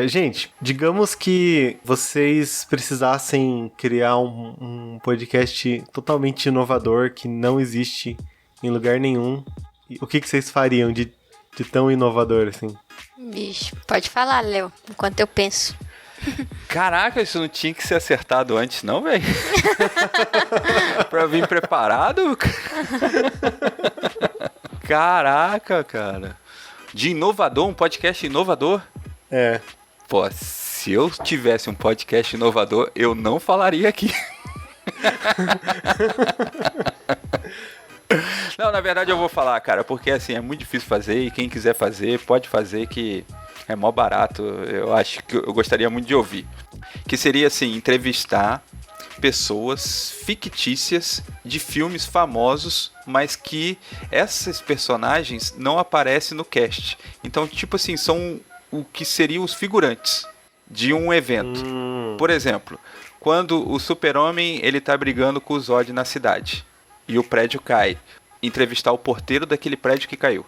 Gente, digamos que vocês precisassem criar um podcast totalmente inovador que não existe em lugar nenhum. O que vocês fariam de tão inovador assim? Bicho, pode falar, Léo, enquanto eu penso. Caraca, isso não tinha que ser acertado antes, não, velho? Pra vir preparado? Caraca, cara. De inovador, um podcast inovador? Pô, se eu tivesse um podcast inovador, eu não falaria aqui. Não, na verdade eu vou falar, cara, porque assim, é muito difícil fazer e quem quiser fazer, pode fazer, que é mó barato. Eu acho que eu gostaria muito de ouvir. Que seria assim, entrevistar pessoas fictícias de filmes famosos, mas que esses personagens não aparecem no cast. Então, tipo assim, são o que seriam os figurantes de um evento. Por exemplo, quando o Super-Homem ele tá brigando com o Zod na cidade e o prédio cai, entrevistar o porteiro daquele prédio que caiu.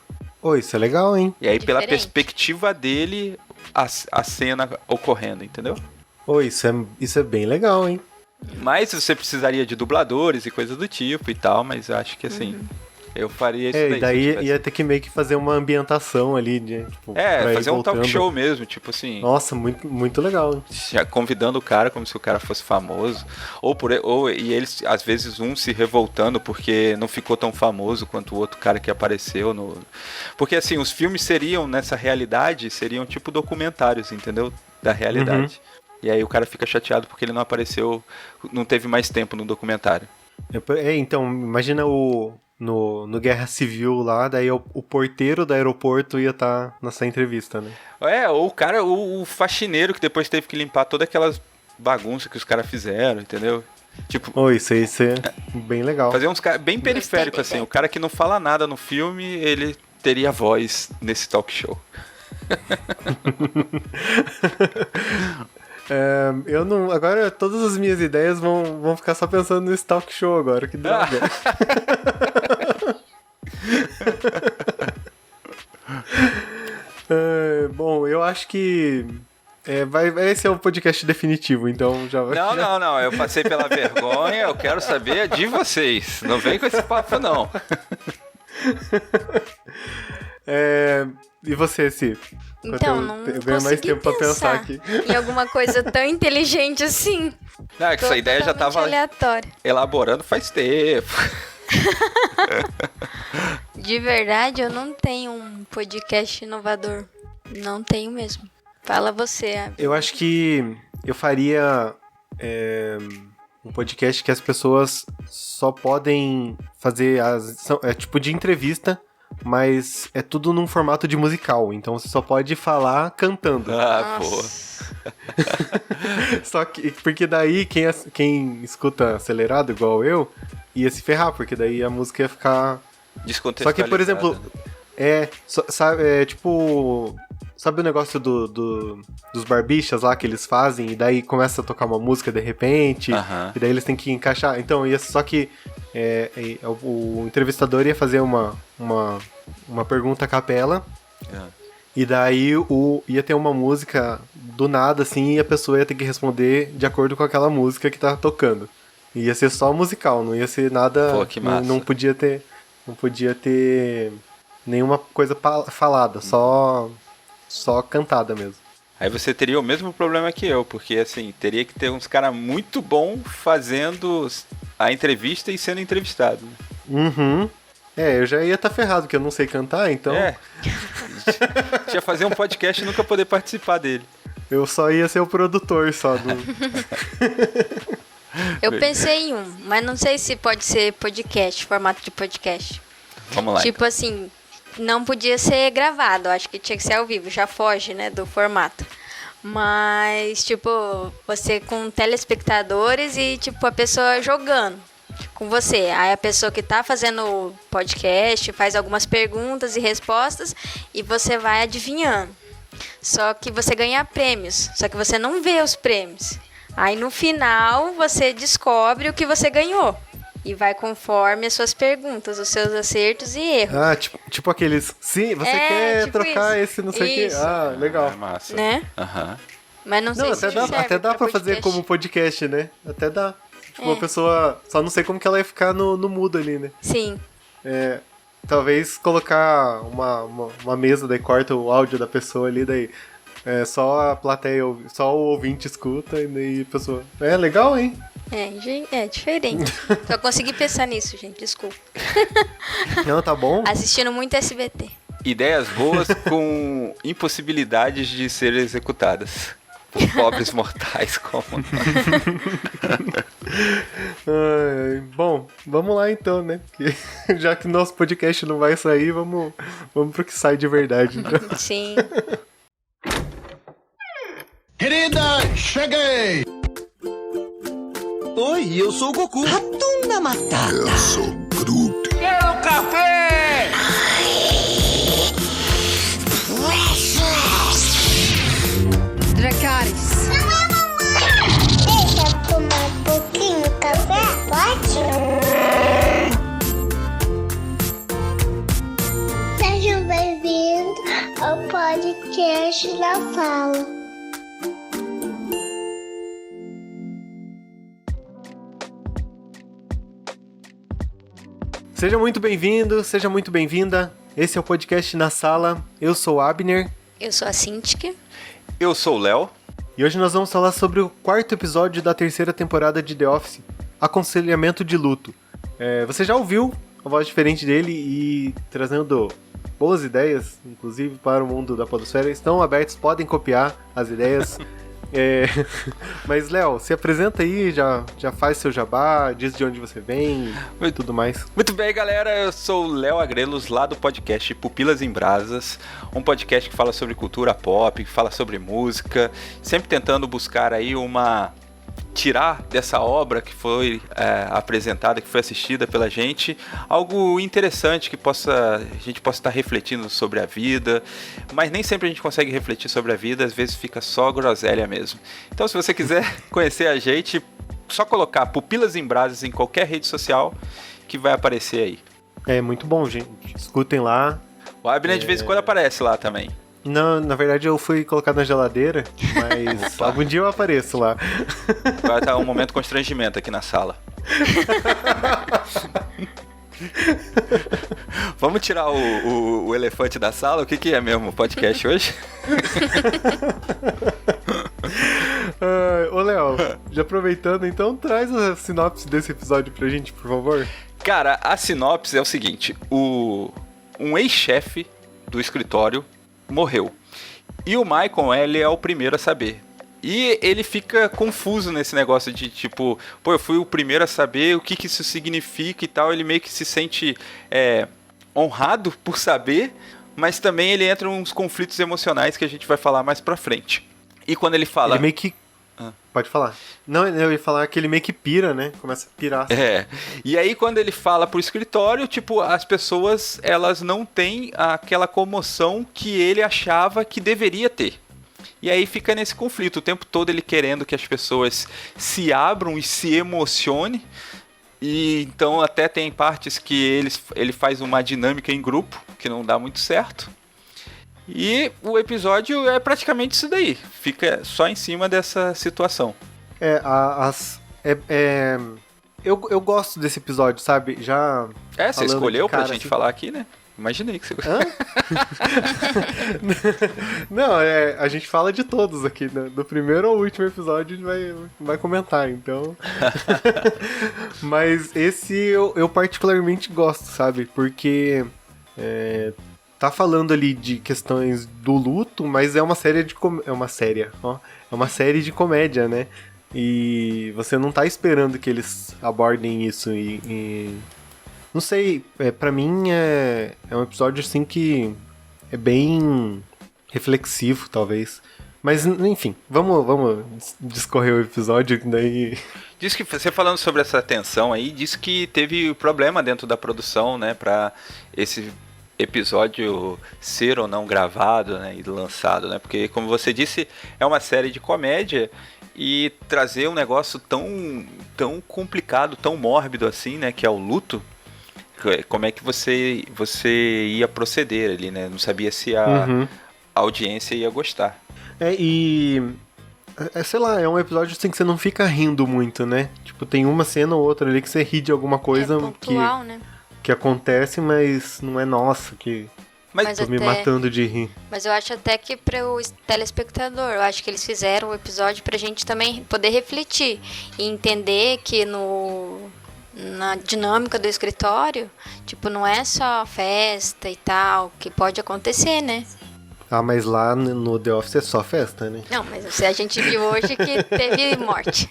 Isso é legal, hein? E aí, Diferente. pela perspectiva dele, a cena ocorrendo, entendeu? Isso é bem legal, hein? Mas você precisaria de dubladores e coisas do tipo e tal, mas eu acho que assim, eu faria isso daí. E se daí eu tivesse. ia ter que meio que fazer uma ambientação ali, tipo, pra ir Fazer um talk voltando. show mesmo, tipo assim, Nossa, muito, muito legal. já convidando o cara como se o cara fosse famoso, e eles, às vezes, um se revoltando porque não ficou tão famoso quanto o outro cara que apareceu no... Porque assim, os filmes seriam, nessa realidade, seriam tipo documentários, entendeu? Da realidade. E aí o cara fica chateado porque ele não apareceu, não teve mais tempo no documentário. Então, imagina no Guerra Civil lá, daí o porteiro do aeroporto ia estar nessa entrevista, né? Ou o cara, o faxineiro que depois teve que limpar todas aquelas bagunças que os caras fizeram, entendeu? Tipo, Isso é bem legal. fazer uns caras bem periféricos, assim. O cara que não fala nada no filme, ele teria voz nesse talk show. Eu não. Agora todas as minhas ideias vão ficar só pensando nesse talk show agora, que droga. Bom, eu acho que vai ser o podcast definitivo, então já vai. Não, eu passei pela vergonha, eu quero saber de vocês. Não vem com esse papo, não. E você, Si? Então, não Eu ganho mais consegui tempo pra pensar aqui. em alguma coisa tão inteligente assim. Não, é que essa ideia já Totalmente tava aleatória. elaborando faz tempo. De verdade, eu não tenho um podcast inovador. Não tenho mesmo. Fala você, Abby. Eu acho que eu faria um podcast que as pessoas só podem fazer tipo de entrevista, mas é tudo num formato de musical, então você só pode falar cantando. Pô. Só que, porque daí quem escuta acelerado igual eu, ia se ferrar, porque daí a música ia ficar... Só que, por exemplo, tipo... Sabe o negócio dos barbichas lá que eles fazem, e daí começa a tocar uma música de repente, e daí eles têm que encaixar. Então, só que o entrevistador ia fazer uma pergunta a capela, e daí ia ter uma música do nada, assim, e a pessoa ia ter que responder de acordo com aquela música que tá tocando. Ia ser só musical, não ia ser nada... Pô, que massa. Não podia ter nenhuma coisa falada, só cantada mesmo. Aí você teria o mesmo problema que eu, porque assim, teria que ter uns caras muito bons fazendo a entrevista e sendo entrevistado. Uhum. Eu já ia estar ferrado, porque eu não sei cantar, então... Tinha fazer um podcast e nunca poder participar dele. Eu só ia ser o produtor, só do... Eu pensei em um, mas não sei se pode ser podcast, formato de podcast. Vamos lá. Tipo assim, não podia ser gravado, acho que tinha que ser ao vivo, já foge, né, do formato. Mas, tipo, você com telespectadores e, tipo, a pessoa jogando com você. Aí a pessoa que tá fazendo o podcast faz algumas perguntas e respostas e você vai adivinhando. Só que você ganha prêmios, só que você não vê os prêmios. Aí no final você descobre o que você ganhou. E vai conforme as suas perguntas, os seus acertos e erros. Ah, tipo aqueles... Sim, você quer tipo trocar isso. esse não sei o quê. Isso. Ah, legal. É massa. Né? Aham. Mas não sei se até dá pra fazer como podcast, né? Até dá. Tipo, uma pessoa... Só não sei como que ela ia ficar no mudo ali, né? Sim. Talvez colocar uma mesa, daí corta o áudio da pessoa ali, daí só a plateia, só o ouvinte escuta, e daí a pessoa... É legal, hein? É diferente. Só consegui pensar nisso, gente, desculpa. Não, tá bom? Assistindo muito SBT. Ideias boas com impossibilidades de serem executadas. Por pobres mortais como Bom, vamos lá então, né? Já que nosso podcast não vai sair, vamos pro que sai de verdade. Então. Sim. Querida, cheguei! Oi, eu sou o Goku. Ratunda Matata. Eu sou Groot. Quero café! Dracarys. Deixa eu tomar um pouquinho de café, pode? Sejam bem-vindos ao podcast da Fala. Seja muito bem-vindo, seja muito bem-vinda. Esse é o podcast Na Sala. Eu sou o Abner. Eu sou a Cintiq. Eu sou o Léo. E hoje nós vamos falar sobre o 4º episódio da 3ª temporada de The Office, Aconselhamento de Luto. Você já ouviu a voz diferente dele e trazendo boas ideias, inclusive para o mundo da podosfera. Estão abertos, podem copiar as ideias. Mas, Léo, se apresenta aí, já faz seu jabá, diz de onde você vem e tudo mais. Muito bem, galera, eu sou o Léo Agrelos, lá do podcast Pupilas em Brasas, um podcast que fala sobre cultura pop, que fala sobre música, sempre tentando buscar aí tirar dessa obra que foi apresentada, que foi assistida pela gente, algo interessante que a gente possa estar refletindo sobre a vida, mas nem sempre a gente consegue refletir sobre a vida, às vezes fica só groselha mesmo. Então, se você quiser conhecer a gente, só colocar Pupilas em Brasas em qualquer rede social que vai aparecer aí. É muito bom, gente. Escutem lá. O Abner de vez em quando aparece lá também. Não, na verdade eu fui colocar na geladeira, mas algum dia eu apareço lá. Vai estar um momento de constrangimento aqui na sala. Vamos tirar o elefante da sala? O que é mesmo o podcast hoje? Ô, Léo, já aproveitando, então traz a sinopse desse episódio pra gente, por favor. Cara, a sinopse é o seguinte: um ex-chefe do escritório morreu. E o Michael, ele é o primeiro a saber. E ele fica confuso nesse negócio de tipo, pô, eu fui o primeiro a saber o que isso significa e tal. Ele meio que se sente honrado por saber, mas também ele entra em uns conflitos emocionais que a gente vai falar mais pra frente. E quando ele fala... Ele meio que... Pode falar. Não, eu ia falar que ele meio que pira, né? Começa a pirar. E aí quando ele fala pro escritório, tipo, as pessoas, elas não têm aquela comoção que ele achava que deveria ter. E aí fica nesse conflito, o tempo todo ele querendo que as pessoas se abram e se emocionem. E então até tem partes que ele faz uma dinâmica em grupo, que não dá muito certo. E o episódio é praticamente isso daí. Fica só em cima dessa situação. Eu gosto desse episódio, sabe? Já. Você escolheu pra gente falar aqui, né? Imaginei que você gostou. Não, a gente fala de todos aqui, né? Do primeiro ao último episódio a gente vai comentar, então. Mas esse eu particularmente gosto, sabe? Porque. Tá falando ali de questões do luto, mas é uma série de comédia, né? E você não tá esperando que eles abordem isso e não sei, pra mim é um episódio assim que é bem reflexivo, talvez. Mas, enfim, vamos discorrer o episódio, daí... Diz que, você falando sobre essa tensão aí, diz que teve problema dentro da produção, né, pra esse episódio ser ou não gravado, né, e lançado, né? Porque, como você disse, é uma série de comédia e trazer um negócio tão complicado, tão mórbido assim, né, que é o luto. Como é que você ia proceder ali, né? Não sabia se a audiência ia gostar. Sei lá, é um episódio assim que você não fica rindo muito, né? Tipo, tem uma cena ou outra ali que você ri de alguma coisa pontual, né? que acontece, mas não é nossa, que Mas tô me matando de rir. Mas eu acho até que para o telespectador, eu acho que eles fizeram o episódio pra gente também poder refletir e entender que na dinâmica do escritório, tipo, não é só festa e tal, que pode acontecer, né? Ah, mas lá no The Office é só festa, né? Não, mas a gente viu hoje que teve morte.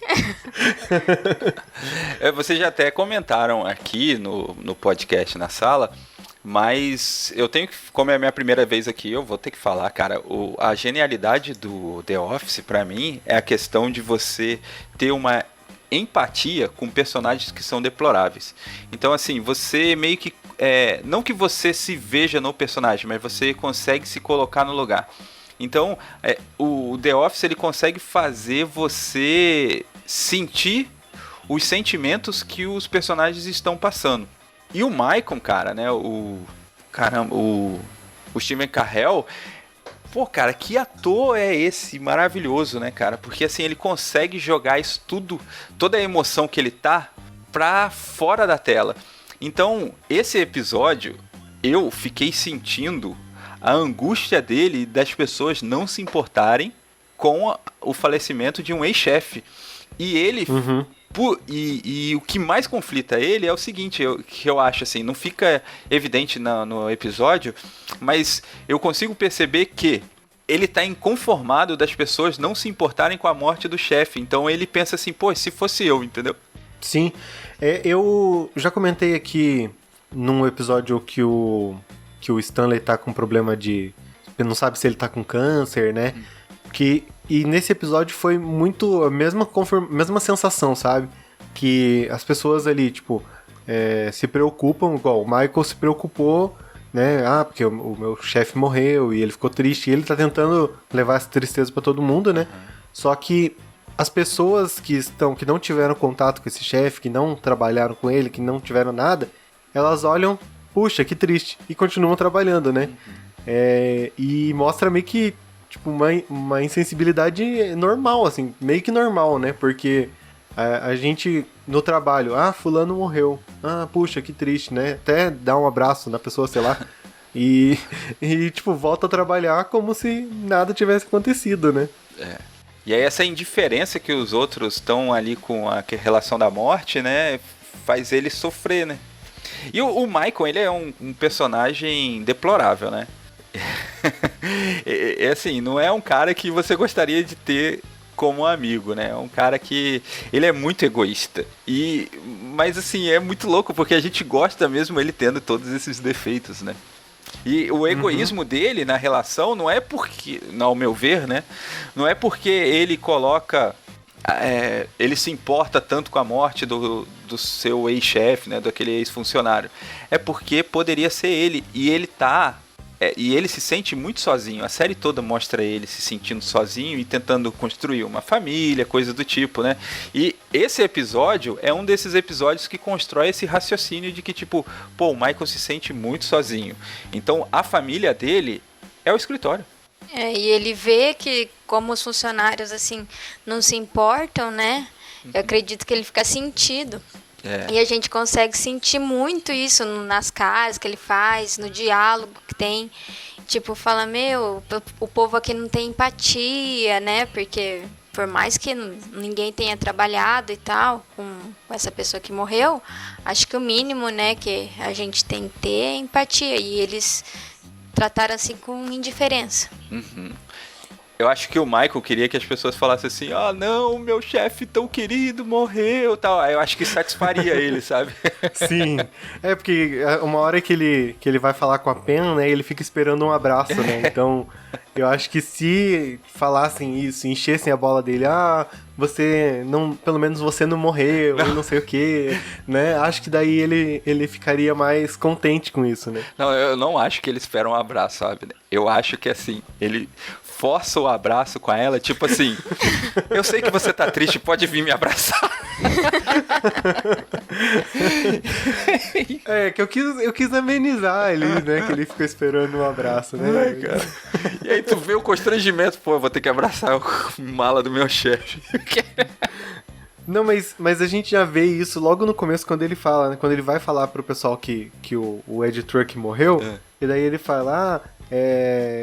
Vocês já até comentaram aqui no podcast, na sala, mas eu tenho que, como é a minha primeira vez aqui, eu vou ter que falar, cara, a genialidade do The Office, pra mim, é a questão de você ter uma empatia com personagens que são deploráveis. Então, assim, você meio que não que você se veja no personagem, mas você consegue se colocar no lugar. Então, o The Office, ele consegue fazer você sentir os sentimentos que os personagens estão passando. E o Michael, cara, né, o Steven Carell, pô, cara, que ator é esse maravilhoso, né, cara? Porque, assim, ele consegue jogar isso tudo, toda a emoção que ele tá pra fora da tela. Então, esse episódio, eu fiquei sentindo a angústia dele e das pessoas não se importarem com o falecimento de um ex-chefe. E ele... E o que mais conflita ele é o seguinte, que eu acho assim, não fica evidente no episódio, mas eu consigo perceber que ele tá inconformado das pessoas não se importarem com a morte do chefe. Então ele pensa assim, pô, se fosse eu, entendeu? Sim, eu já comentei aqui num episódio que o Stanley tá com problema de... não sabe se ele tá com câncer, né? E nesse episódio foi muito a mesma sensação, sabe? Que as pessoas ali, tipo, se preocupam, igual o Michael se preocupou, né? Ah, porque o meu chefe morreu e ele ficou triste. E ele tá tentando levar essa tristeza pra todo mundo, né? Só que as pessoas que não tiveram contato com esse chefe, que não trabalharam com ele, que não tiveram nada, elas olham, puxa, que triste, e continuam trabalhando, né? E mostra meio que, tipo, uma insensibilidade normal, assim, meio que normal, né? Porque a gente, no trabalho, fulano morreu, puxa, que triste, né? Até dá um abraço na pessoa, sei lá, e tipo, volta a trabalhar como se nada tivesse acontecido, né? E aí essa indiferença que os outros estão ali com a relação da morte, né, faz ele sofrer, né? E o Michael, ele é um personagem deplorável, né? Assim, não é um cara que você gostaria de ter como amigo, né? É um cara que... ele é muito egoísta. Mas assim, é muito louco, porque a gente gosta mesmo ele tendo todos esses defeitos, né? E o egoísmo dele na relação não é porque, ao meu ver, né? Não é porque ele coloca... ele se importa tanto com a morte do seu ex-chefe, né? Daquele ex-funcionário. É porque poderia ser ele. E ele tá... e ele se sente muito sozinho. A série toda mostra ele se sentindo sozinho e tentando construir uma família, coisa do tipo, né? E esse episódio é um desses episódios que constrói esse raciocínio de que, tipo, pô, o Michael se sente muito sozinho. Então, a família dele é o escritório. E ele vê que, como os funcionários, assim, não se importam, né? Eu acredito que ele fica sentido. E a gente consegue sentir muito isso nas caras que ele faz, no diálogo que tem. Tipo, fala, o povo aqui não tem empatia, né? Porque por mais que ninguém tenha trabalhado e tal com essa pessoa que morreu, acho que o mínimo, né, que a gente tem que ter é empatia. E eles trataram assim com indiferença. Eu acho que o Michael queria que as pessoas falassem assim, não, meu chefe tão querido morreu, tal. Aí eu acho que satisfaria ele, sabe? Sim. É porque uma hora que ele vai falar com a Pen, né, ele fica esperando um abraço, né? Então, eu acho que se falassem isso, enchessem a bola dele, você não, pelo menos você não morreu, e não sei o quê, né? Acho que daí ele ficaria mais contente com isso, né? Não, eu não acho que ele espera um abraço, sabe? Eu acho que assim, ele força o abraço com ela, tipo assim, eu sei que você tá triste, pode vir me abraçar. Que eu quis amenizar ali, né? Que ele ficou esperando um abraço, né? Cara. E aí tu vê o constrangimento, eu vou ter que abraçar o mala do meu chefe. Não, mas a gente já vê isso logo no começo, quando ele fala, né? Quando ele vai falar pro pessoal que o Ed Truck morreu, e daí ele fala,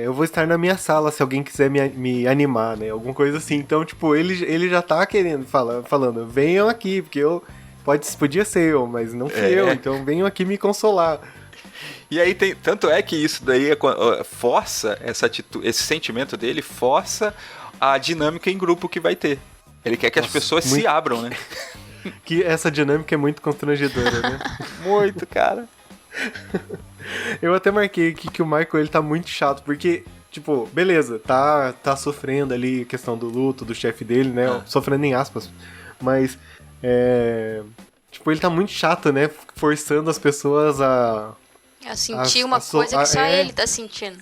eu vou estar na minha sala se alguém quiser me animar, né? Alguma coisa assim. Então, tipo, ele já tá querendo, falando, venham aqui, porque podia ser eu, mas não fui eu, então venham aqui me consolar. E aí tanto é que isso daí força essa atitude, esse sentimento dele força a dinâmica em grupo que vai ter. Ele quer que as pessoas se abram, né? Que essa dinâmica é muito constrangedora, né? Muito, cara. Eu até marquei aqui que o Michael, ele tá muito chato, porque, tipo, beleza, tá sofrendo ali a questão do luto do chefe dele, né? Sofrendo em aspas. Mas, tipo, ele tá muito chato, né? Forçando as pessoas a sentir uma coisa que só ele tá sentindo.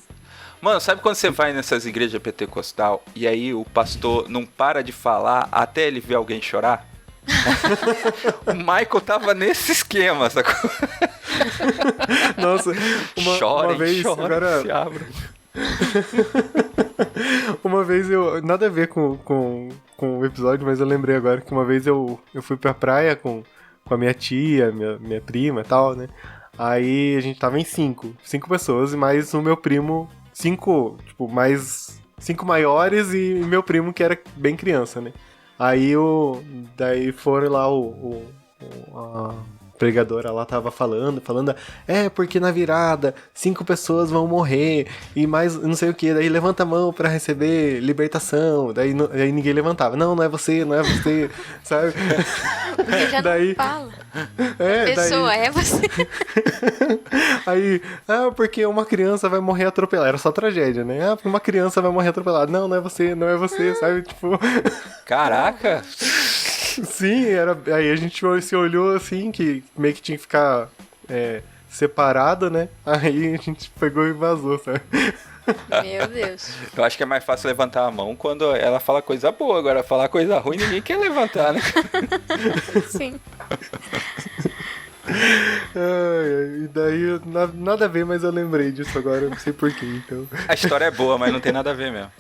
Mano, sabe quando você vai nessas igrejas pentecostal e aí o pastor não para de falar até ele ver alguém chorar? O Michael tava nesse esquema, sacou? Nossa, uma vez chorem, agora... se abram. Uma vez nada a ver com o episódio, mas eu lembrei agora que uma vez eu fui pra praia com a minha tia, minha prima e tal, né? Aí a gente tava em cinco pessoas e mais o meu primo, mais 5 maiores e meu primo que era bem criança, né? Aí daí foram lá a pregadora lá tava falando, porque na virada 5 pessoas vão morrer e mais não sei o que, daí levanta a mão pra receber libertação, daí ninguém levantava, não é você, sabe? Porque já daí, não fala. A pessoa é você. Aí, porque uma criança vai morrer atropelada, era só tragédia, né? Porque uma criança vai morrer atropelada, não é você, sabe? Tipo... Caraca! Sim, aí a gente se olhou assim, que meio que tinha que ficar separado, né? Aí a gente pegou e vazou, sabe? Meu Deus. Eu acho que é mais fácil levantar a mão quando ela fala coisa boa. Agora, falar coisa ruim, ninguém quer levantar, né? Sim. E daí, nada a ver, mas eu lembrei disso agora, eu não sei porquê, então... A história é boa, mas não tem nada a ver mesmo.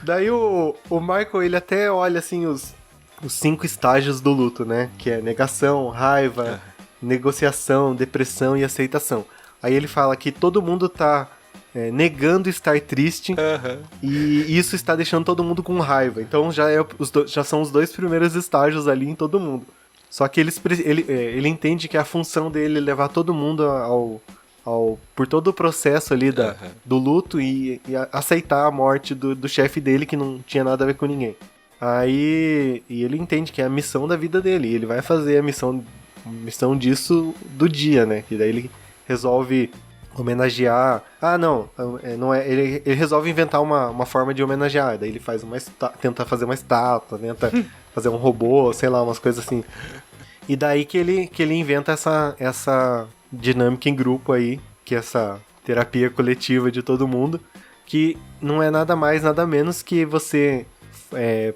Daí o Michael, ele até olha assim os 5 estágios do luto, né? Que é negação, raiva, negociação, depressão e aceitação. Aí ele fala que todo mundo tá negando estar triste e isso está deixando todo mundo com raiva. Então já são os 2 primeiros estágios ali em todo mundo. Só que ele entende que a função dele é levar todo mundo por todo o processo ali do luto e aceitar a morte do chefe dele, que não tinha nada a ver com ninguém. Aí ele entende que é a missão da vida dele, e ele vai fazer a missão disso do dia, né? E daí ele resolve homenagear... não é... Ele resolve inventar uma forma de homenagear, daí ele faz tenta fazer uma estátua, tenta fazer um robô, sei lá, umas coisas assim. E daí que ele inventa essa dinâmica em grupo aí, que é essa terapia coletiva de todo mundo, que não é nada mais, nada menos que você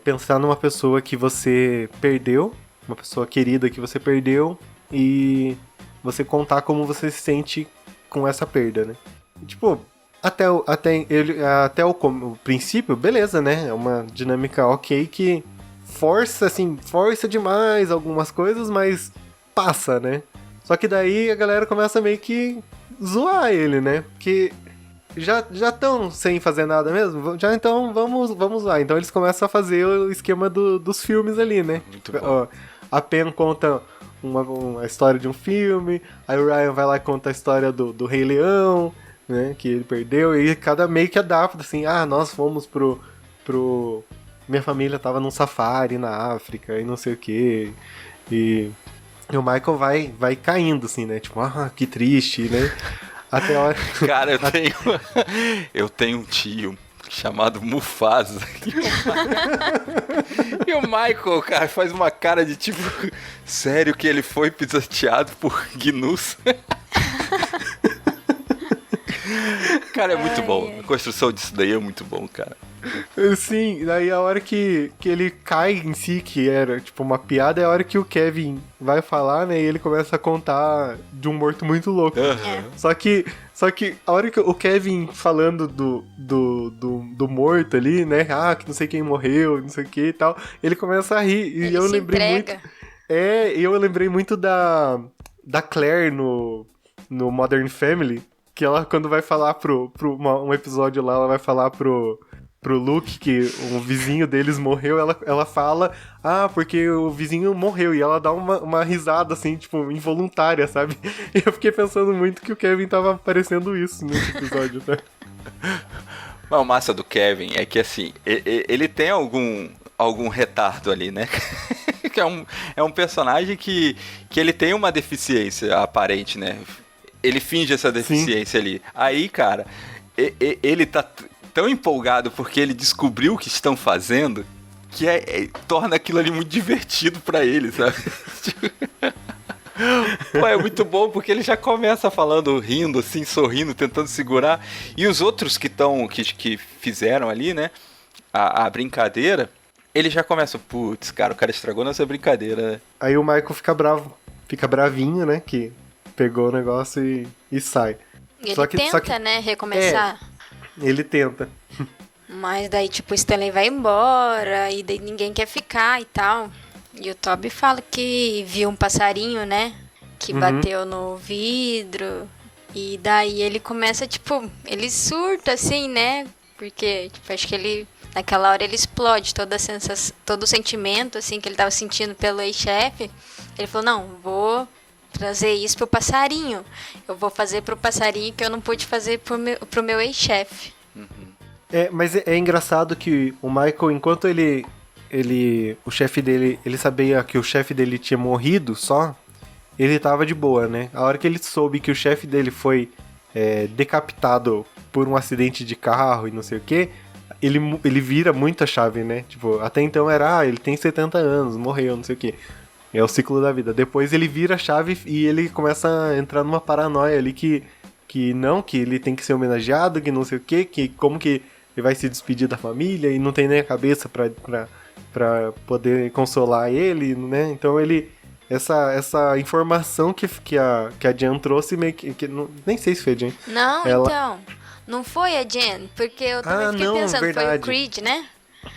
pensar numa pessoa que você perdeu, uma pessoa querida que você perdeu, e você contar como você se sente com essa perda, né? E, tipo, até o princípio, beleza, né? É uma dinâmica ok que força demais algumas coisas, mas passa, né? Só que daí a galera começa meio que zoar ele, né? Porque já estão sem fazer nada mesmo? Já então vamos lá. Então eles começam a fazer o esquema dos filmes ali, né? Muito bom. A Pen conta uma história de um filme, aí o Ryan vai lá e conta a história do Rei Leão, né, que ele perdeu, e cada meio que adapta, assim, nós fomos pro... Minha família tava num safari na África e não sei o que. E o Michael vai caindo, assim, né? Tipo, que triste, né? Até a hora... Cara, eu tenho um tio chamado Mufasa. E o Michael, cara, faz uma cara de tipo, sério que ele foi pisoteado por gnus? Cara, é muito bom. A construção disso daí é muito bom, cara. Sim, daí a hora que ele cai em si, que era tipo uma piada, é a hora que o Kevin vai falar, né? E ele começa a contar de um morto muito louco. Uhum. Só que a hora que o Kevin falando do morto ali, né? Que não sei quem morreu, não sei o que e tal, ele começa a rir. E ele eu se lembrei entrega. muito. Eu lembrei muito da Claire no Modern Family, que ela, quando vai falar um episódio lá, ela vai falar pro Luke que o vizinho deles morreu, ela fala, porque o vizinho morreu, e ela dá uma risada, assim, tipo, involuntária, sabe? E eu fiquei pensando muito que o Kevin tava parecendo isso nesse episódio, né? Mas o massa do Kevin é que, assim, ele tem algum retardo ali, né? Que é um personagem que ele tem uma deficiência aparente, né? Ele finge essa deficiência ali. Aí, cara, ele tá tão empolgado porque ele descobriu o que estão fazendo que torna aquilo ali muito divertido pra ele, sabe? Pô, é muito bom porque ele já começa falando, rindo, assim, sorrindo, tentando segurar. E os outros que fizeram ali, né, a brincadeira, ele já começa, putz, cara, o cara estragou nossa brincadeira, né? Aí o Michael fica bravinho, né, que pegou o negócio e sai. E ele tenta, né, recomeçar. Ele tenta. Mas daí, tipo, o Stanley vai embora e daí ninguém quer ficar e tal. E o Toby fala que viu um passarinho, né, que bateu no vidro. E daí ele começa, tipo, ele surta, assim, né, porque, tipo, acho que naquela hora ele explode toda a sensação, todo o sentimento, assim, que ele tava sentindo pelo ex-chefe. Ele falou, não, vou trazer isso pro passarinho. Eu vou fazer pro passarinho que eu não pude fazer pro meu ex-chefe. Mas é engraçado que o Michael, enquanto o chefe dele, ele sabia que o chefe dele tinha morrido só, ele tava de boa, né? A hora que ele soube que o chefe dele foi decapitado por um acidente de carro e não sei o que, ele vira muito a chave, né? Tipo, até então era, ele tem 70 anos, morreu, não sei o que. É o ciclo da vida. Depois ele vira a chave e ele começa a entrar numa paranoia ali que ele tem que ser homenageado, que não sei o quê, que como que ele vai se despedir da família e não tem nem a cabeça pra poder consolar ele, né? Então essa informação que a Jen trouxe meio que nem sei se foi a Jen. Não, então, não foi a Jen, porque eu também fiquei pensando, verdade. foi o Creed, né?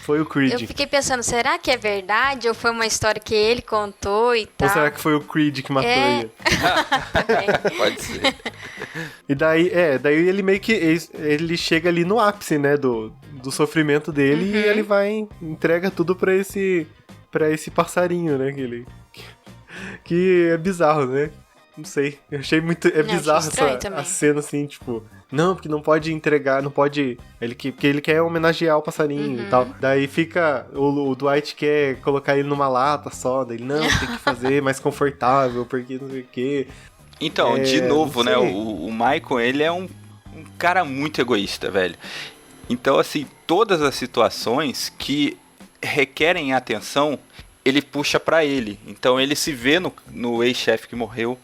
Foi o Creed. Eu fiquei pensando, será que é verdade? Ou foi uma história que ele contou e tal? Ou será que foi o Creed que matou ele? Pode ser. E daí ele meio que ele chega ali no ápice, né, do sofrimento dele e ele entrega tudo pra esse passarinho, né, que é bizarro, né? Não sei, eu achei muito... bizarro a cena, assim, tipo... Não, porque não pode entregar, não pode... Porque ele quer homenagear o passarinho e tal. Daí fica... O Dwight quer colocar ele numa lata só. Daí, não, tem que fazer mais confortável, porque não sei o quê. Então, de novo, né? O Michael, ele é um cara muito egoísta, velho. Então, assim, todas as situações que requerem atenção, ele puxa pra ele. Então, ele se vê no ex-chefe que morreu.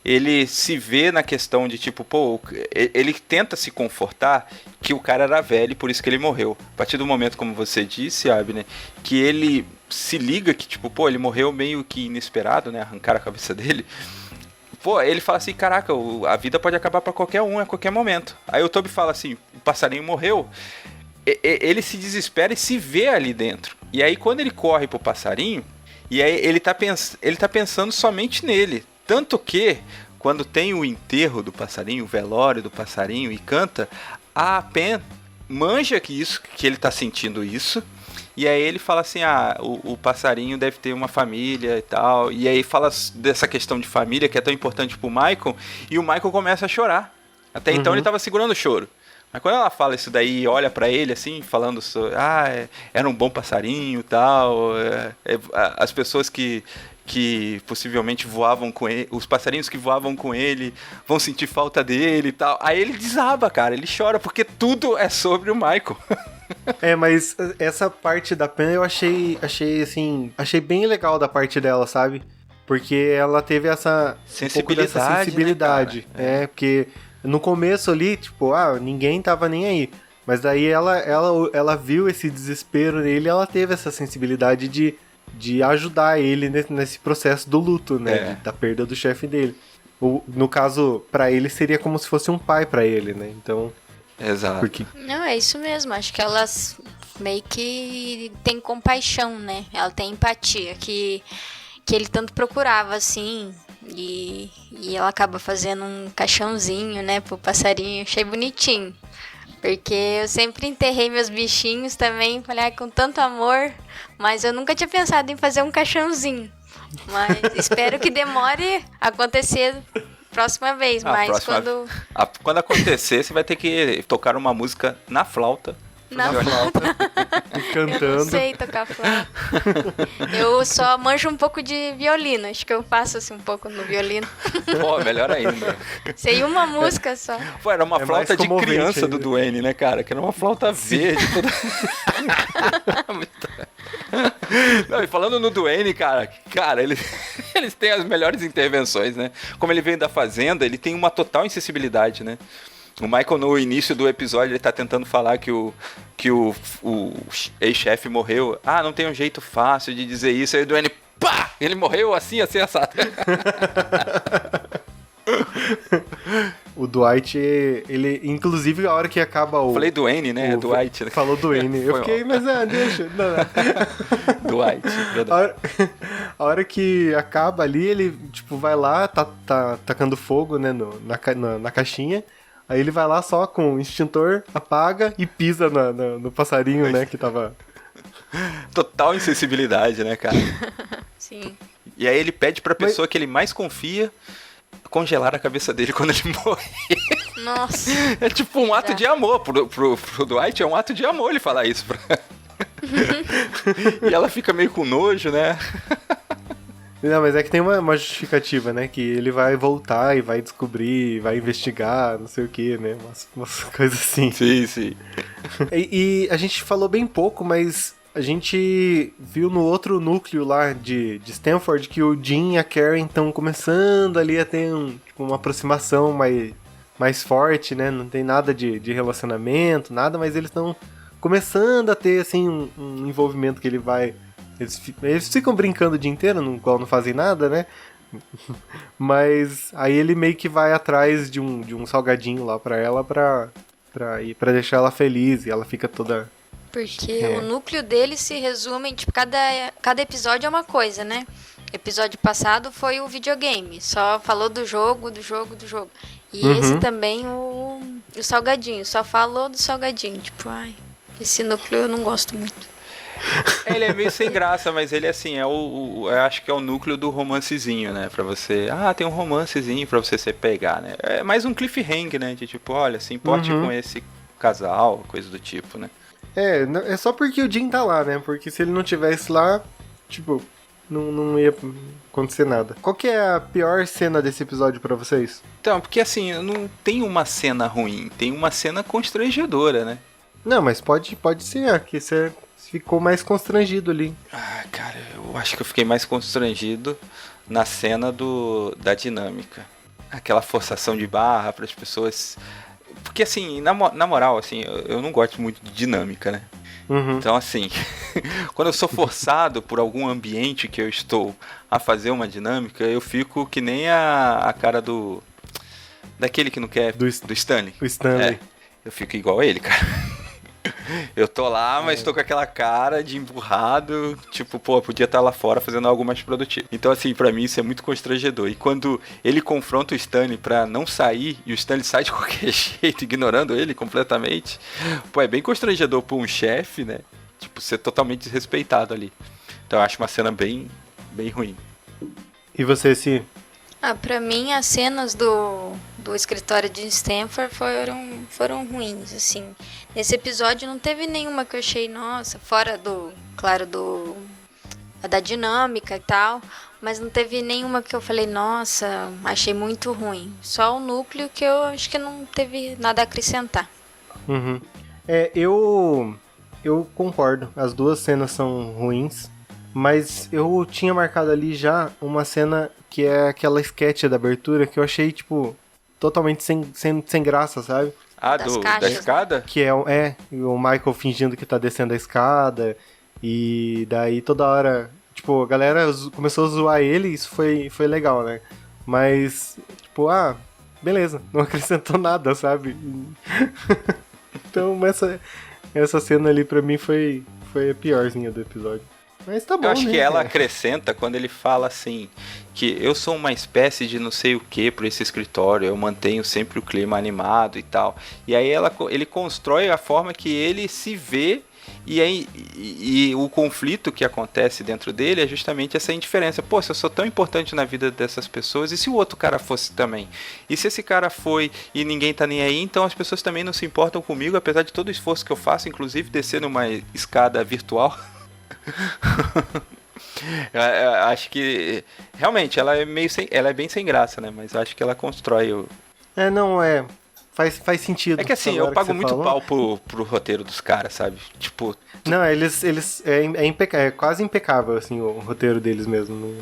Ele se vê na questão de tipo, pô, ele tenta se confortar que o cara era velho e por isso que ele morreu. A partir do momento, como você disse, Abner, que ele se liga que tipo, pô, ele morreu meio que inesperado, né, arrancaram a cabeça dele. Pô, ele fala assim, caraca, a vida pode acabar pra qualquer um a qualquer momento. Aí o Toby fala assim, o passarinho morreu. Ele se desespera e se vê ali dentro. E aí quando ele corre pro passarinho, e aí ele tá pensando somente nele. Tanto que, quando tem o enterro do passarinho, o velório do passarinho, e canta, a Pen manja que ele tá sentindo isso, e aí ele fala assim, o passarinho deve ter uma família e tal, e aí fala dessa questão de família, que é tão importante pro Michael, e o Michael começa a chorar. Até então ele tava segurando o choro. Mas quando ela fala isso daí e olha pra ele assim, falando sobre, era um bom passarinho e tal, as pessoas que possivelmente voavam com ele, os passarinhos que voavam com ele vão sentir falta dele e tal. Aí ele desaba, cara, ele chora, porque tudo é sobre o Michael. Mas essa parte da Pen eu achei bem legal da parte dela, sabe? Porque ela teve essa sensibilidade, né, porque no começo ali, tipo, ninguém tava nem aí. Mas daí ela viu esse desespero nele e ela teve essa sensibilidade de ajudar ele nesse processo do luto, né? Da perda do chefe dele. No caso, pra ele seria como se fosse um pai pra ele, né? Então... Exato. Porque... Não, é isso mesmo. Acho que elas meio que tem compaixão, né? Ela tem empatia, que ele tanto procurava, assim... E ela acaba fazendo um caixãozinho, né, pro passarinho. Achei bonitinho. Porque eu sempre enterrei meus bichinhos também. Falei, com tanto amor. Mas eu nunca tinha pensado em fazer um caixãozinho. Mas espero que demore a acontecer próxima vez. Mas quando acontecer, você vai ter que tocar uma música na flauta. Na flauta. Cantando. Eu não sei tocar flauta. Eu só manjo um pouco de violino. Acho que eu faço assim um pouco no violino. Pô, melhor ainda. Sei uma música só. Pô, era uma flauta de criança ainda do Duane, né, cara? Que era uma flauta verde. Toda... Não, e falando no Duane, cara, eles têm as melhores intervenções, né? Como ele veio da fazenda, ele tem uma total insensibilidade, né? O Michael, no início do episódio, ele tá tentando falar que o ex-chefe morreu. Não tem um jeito fácil de dizer isso. Aí o Duane, pá! Ele morreu assim, assado. O Dwight, ele... Inclusive, a hora que acaba o... Falei Duane, né? Dwight. Né? Falou Duane. Eu fiquei, mas deixa... Não. Dwight, verdade. A hora que acaba ali, ele, tipo, vai lá, tá tacando fogo, né, na caixinha. Aí ele vai lá só com o extintor, apaga e pisa no passarinho, né, que tava... Total insensibilidade, né, cara? Sim. E aí ele pede pra pessoa que ele mais confia congelar a cabeça dele quando ele morrer. Nossa. É tipo um ato de amor. Pro Dwight é um ato de amor ele falar isso. E ela fica meio com nojo, né? Não, mas é que tem uma justificativa, né? Que ele vai voltar e vai descobrir, vai investigar, não sei o que, né? Umas coisas assim. Sim, sim. E a gente falou bem pouco, mas a gente viu no outro núcleo lá de Stanford que o Jim e a Karen estão começando ali a ter uma aproximação mais forte, né? Não tem nada de relacionamento, nada, mas eles estão começando a ter, assim, um envolvimento que ele vai... Eles ficam brincando o dia inteiro, no qual não fazem nada, né? Mas aí ele meio que vai atrás de um salgadinho lá pra ela pra deixar ela feliz e ela fica toda... Porque o núcleo dele se resume, tipo, cada episódio é uma coisa, né? Episódio passado foi o videogame, só falou do jogo. E esse também, o salgadinho, só falou do salgadinho. Tipo, esse núcleo eu não gosto muito. Ele é meio sem graça, mas ele, assim, eu acho que é o núcleo do romancezinho, né? Pra você... tem um romancezinho pra você se pegar, né? É mais um cliffhanger, né? De tipo, olha, se importe com esse casal, coisa do tipo, né? É só porque o Jim tá lá, né? Porque se ele não tivesse lá, tipo, não ia acontecer nada. Qual que é a pior cena desse episódio pra vocês? Então, porque assim, não tem uma cena ruim, tem uma cena constrangedora, né? Não, mas pode ser, que você ficou mais constrangido ali. Cara, eu acho que eu fiquei mais constrangido na cena da dinâmica. Aquela forçação de barra para as pessoas... Porque assim, na moral, assim, eu não gosto muito de dinâmica, né? Então assim, quando eu sou forçado por algum ambiente que eu estou a fazer uma dinâmica, eu fico que nem a cara daquele que não quer... Do Stanley. O Stanley. Eu fico igual a ele, cara. Eu tô lá, mas tô com aquela cara de emburrado, tipo, podia estar lá fora fazendo algo mais produtivo. Então, assim, pra mim isso é muito constrangedor. E quando ele confronta o Stanley pra não sair, e o Stanley sai de qualquer jeito, ignorando ele completamente, é bem constrangedor pra um chefe, né? Tipo, ser totalmente desrespeitado ali. Então eu acho uma cena bem, bem ruim. E você, Si? Pra mim, as cenas do do escritório de Stanford foram ruins, assim. Nesse episódio não teve nenhuma que eu achei, nossa, fora da dinâmica e tal, mas não teve nenhuma que eu falei, nossa, achei muito ruim. Só o núcleo que eu acho que não teve nada a acrescentar. Uhum. Eu concordo, as duas cenas são ruins, mas eu tinha marcado ali já uma cena que é aquela sketch da abertura que eu achei, tipo, totalmente sem graça, sabe? Da escada? Que é o Michael fingindo que tá descendo a escada, e daí toda hora, tipo, a galera começou a zoar ele, e isso foi legal, né? Mas, tipo, beleza, não acrescentou nada, sabe? Então, essa cena ali pra mim foi a piorzinha do episódio. Mas tá bom, eu acho né? que ela acrescenta quando ele fala assim, que eu sou uma espécie de não sei o que por esse escritório, eu mantenho sempre o clima animado e tal. E aí ele constrói a forma que ele se vê, e o conflito que acontece dentro dele é justamente essa indiferença. Pô, se eu sou tão importante na vida dessas pessoas, e se o outro cara fosse também? E se esse cara foi e ninguém tá nem aí, então as pessoas também não se importam comigo, apesar de todo o esforço que eu faço, inclusive descer numa escada virtual. Eu acho que realmente ela é bem sem graça, né? Mas eu acho que ela constrói faz sentido. É que assim, eu pago muito pau pro roteiro dos caras, sabe? Tipo, não, eles é quase impecável assim o roteiro deles mesmo.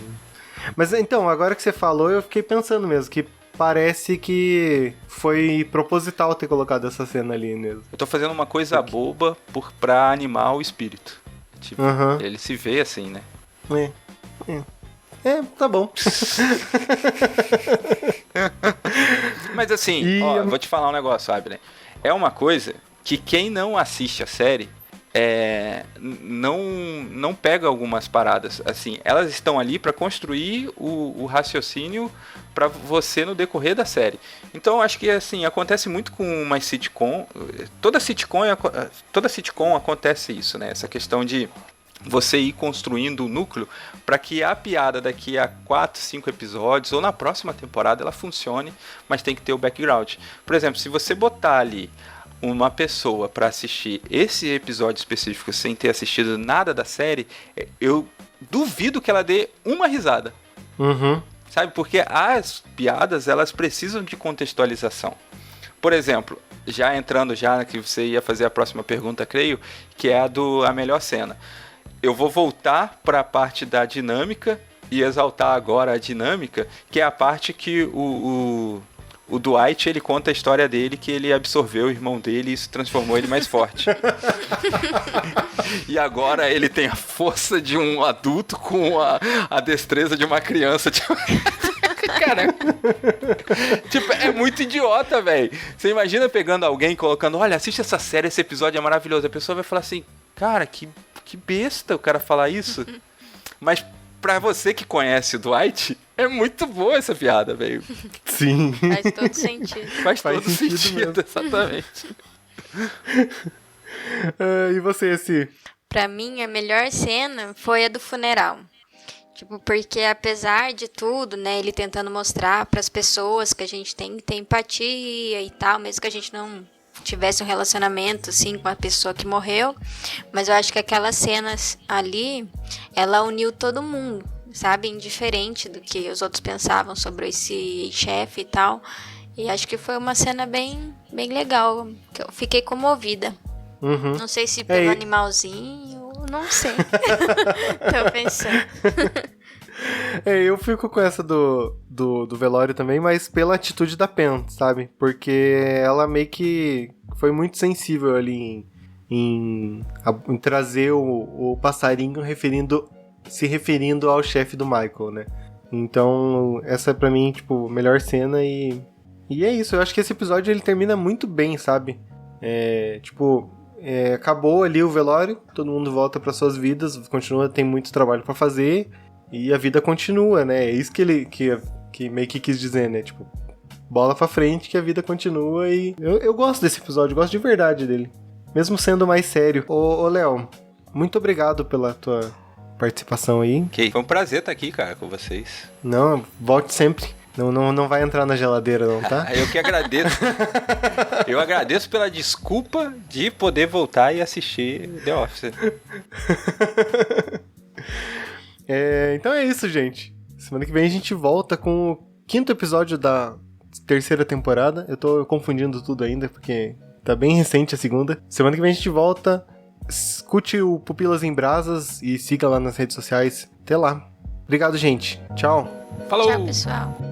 Mas então, agora que você falou, eu fiquei pensando mesmo que parece que foi proposital ter colocado essa cena ali mesmo. Eu tô fazendo uma coisa boba pra animar o espírito. Tipo, ele se vê assim, né? Tá bom. Mas assim, eu vou te falar um negócio, Abner. É uma coisa que quem não assiste a série não pega algumas paradas. Assim, elas estão ali para construir o raciocínio para você no decorrer da série. Então, eu acho que assim acontece muito com uma sitcom. Toda sitcom acontece isso, né? Essa questão de você ir construindo o núcleo para que a piada daqui a 4, 5 episódios ou na próxima temporada ela funcione, mas tem que ter o background. Por exemplo, se você botar ali uma pessoa para assistir esse episódio específico sem ter assistido nada da série, eu duvido que ela dê uma risada. Sabe? Porque as piadas, elas precisam de contextualização. Por exemplo, já entrando já que você ia fazer a próxima pergunta, creio, que é a melhor cena. Eu vou voltar para a parte da dinâmica e exaltar agora a dinâmica, que é a parte que o Dwight, ele conta a história dele, que ele absorveu o irmão dele e isso transformou ele mais forte. E agora ele tem a força de um adulto com a destreza de uma criança. Tipo... Cara, tipo, é muito idiota, velho. Você imagina pegando alguém e colocando, olha, assiste essa série, esse episódio é maravilhoso. A pessoa vai falar assim, cara, que besta o cara falar isso. Mas pra você que conhece o Dwight, é muito boa essa piada, velho. Sim. Faz todo sentido. Faz todo sentido, exatamente. E você, Si? Pra mim, a melhor cena foi a do funeral. Tipo, porque apesar de tudo, né, ele tentando mostrar pras pessoas que a gente tem que ter empatia e tal, mesmo que a gente não tivesse um relacionamento, assim, com a pessoa que morreu, mas eu acho que aquelas cenas ali, ela uniu todo mundo, sabe, indiferente do que os outros pensavam sobre esse chefe e tal, e acho que foi uma cena bem legal, que eu fiquei comovida. Não sei se pelo animalzinho, não sei. Tô pensando. Eu fico com essa do velório também, mas pela atitude da Pen, sabe? Porque ela meio que foi muito sensível ali em trazer o passarinho se referindo ao chefe do Michael, né? Então, essa é pra mim, tipo, a melhor cena e é isso. Eu acho que esse episódio ele termina muito bem, sabe? Acabou ali o velório, todo mundo volta para suas vidas, tem muito trabalho para fazer e a vida continua, né? É isso que ele que meio que quis dizer, né? Tipo, bola pra frente que a vida continua e eu gosto desse episódio, gosto de verdade dele, mesmo sendo mais sério. Ô Léo, muito obrigado pela tua participação aí. Foi um prazer estar aqui, cara, com vocês. Não, volte sempre. Não vai entrar na geladeira, não, tá? Eu que agradeço. Eu agradeço pela desculpa de poder voltar e assistir The Office. Então é isso, gente. Semana que vem a gente volta com o 5º episódio da 3ª temporada. Eu tô confundindo tudo ainda, porque tá bem recente a 2ª. Semana que vem a gente volta. Escute o Pupilas em Brasas e siga lá nas redes sociais. Até lá. Obrigado, gente. Tchau. Falou! Tchau, pessoal.